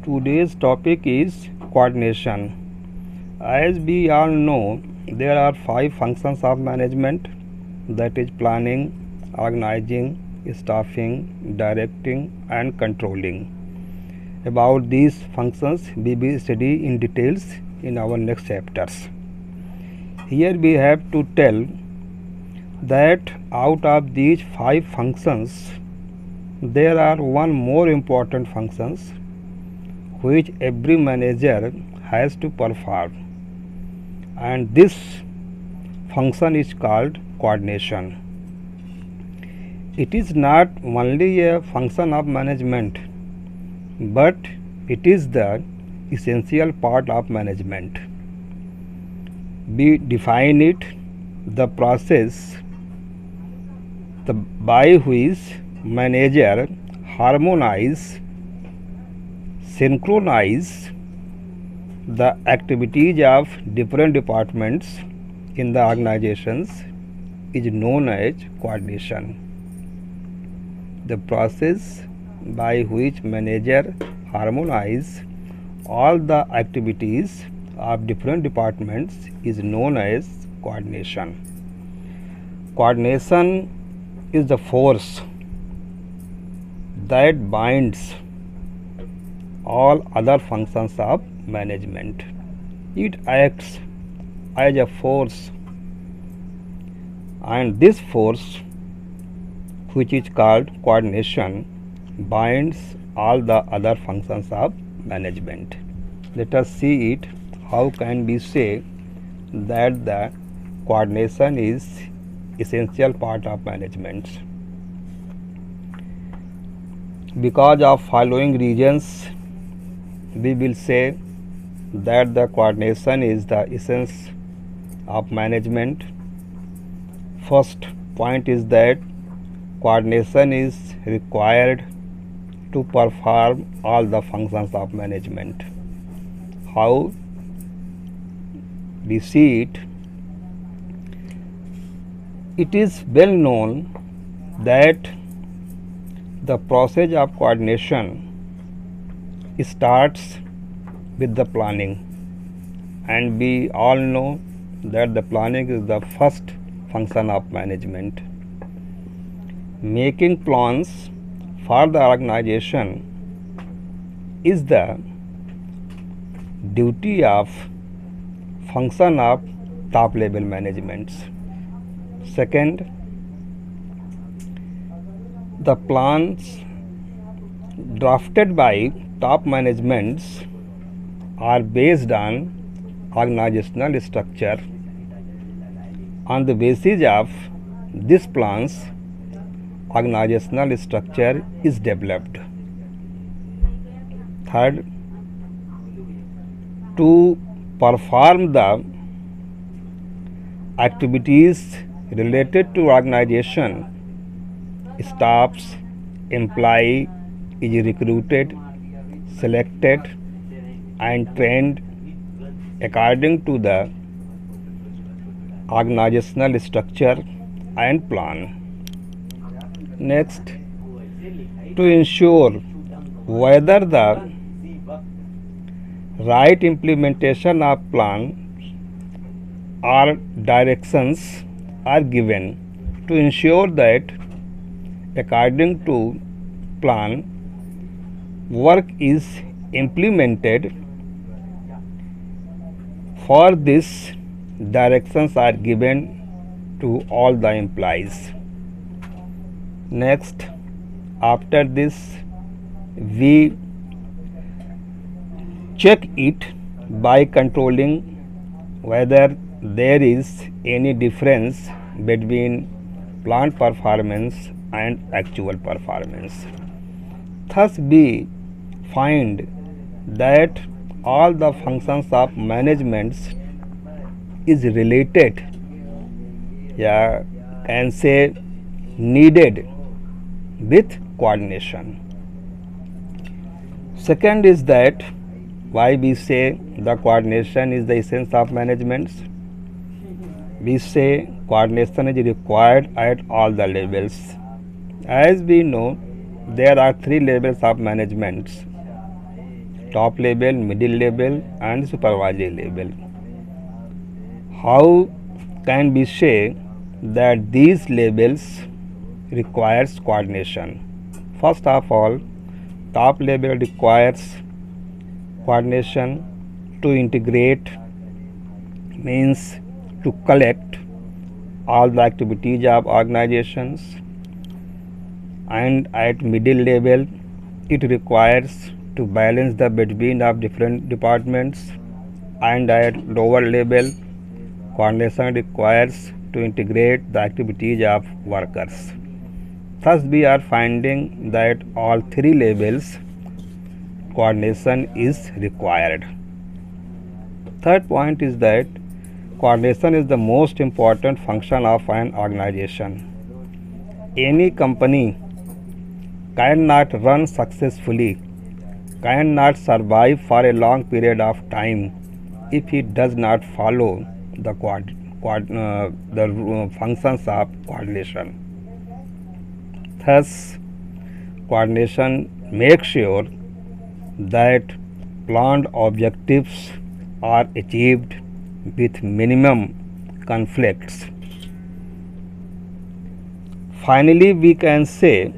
Today's topic is coordination. As we all know, there are five functions of management, that is planning, organizing, staffing, directing, and controlling. About these functions, we will study in details in our next chapters. Here we have to tell that out of these five functions, there are one more important functions which every manager has to perform, and this function is called coordination. It is not only a function of management, but it is the essential part of management. We define it the process by which manager harmonize, synchronize the activities of different departments in the organizations is known as coordination. The process by which manager harmonize all the activities of different departments is known as coordination. Coordination is the force that binds all other functions of management. It acts as a force, and this force, which is called coordination, binds all the other functions of management. Let us see it. How can we say that the coordination is essential part of management? Because of following reasons, we will say that the coordination is the essence of management. First point is that coordination is required to perform all the functions of management. How we see it? It is well known that the process of coordination starts with the planning, and we all know that the planning is the first function of management. Making plans for the organization is the duty of function of top level managements. Second, the plans drafted by top managements are based on organizational structure. On the basis of these plans, organizational structure is developed. Third, to perform the activities related to organization, staffs, employee is recruited, selected, and trained according to the organizational structure and plan. Next, to ensure whether the right implementation of plan or directions are given, to ensure that according to plan work is implemented. For this, directions are given to all the employees. Next, after this, we check it by controlling whether there is any difference between planned performance and actual performance. Thus, we find that all the functions of management is related, and say needed with coordination. Second is that why we say the coordination is the essence of management. We say coordination is required at all the levels. As we know, there are three levels of management: top level, middle level, and supervisory level. How can we say that these levels requires coordination? First of all, top level requires coordination to integrate, means to collect all the activities of organizations, and at middle level it requires to balance the between of different departments, and at lower level coordination requires to integrate the activities of workers. Thus we are finding that all three levels coordination is required. Third point is that coordination is the most important function of an organization. Any company cannot run successfully, cannot survive for a long period of time if it does not follow the functions of coordination. Thus, coordination makes sure that planned objectives are achieved with minimum conflicts. Finally, we can say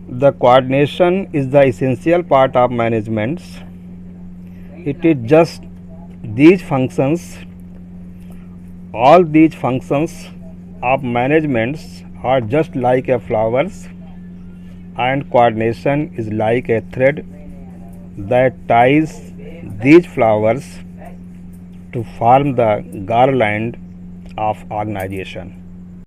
the coordination is the essential part of management. It is just these functions, all these functions of management are just like a flowers, and coordination is like a thread that ties these flowers to form the garland of organization.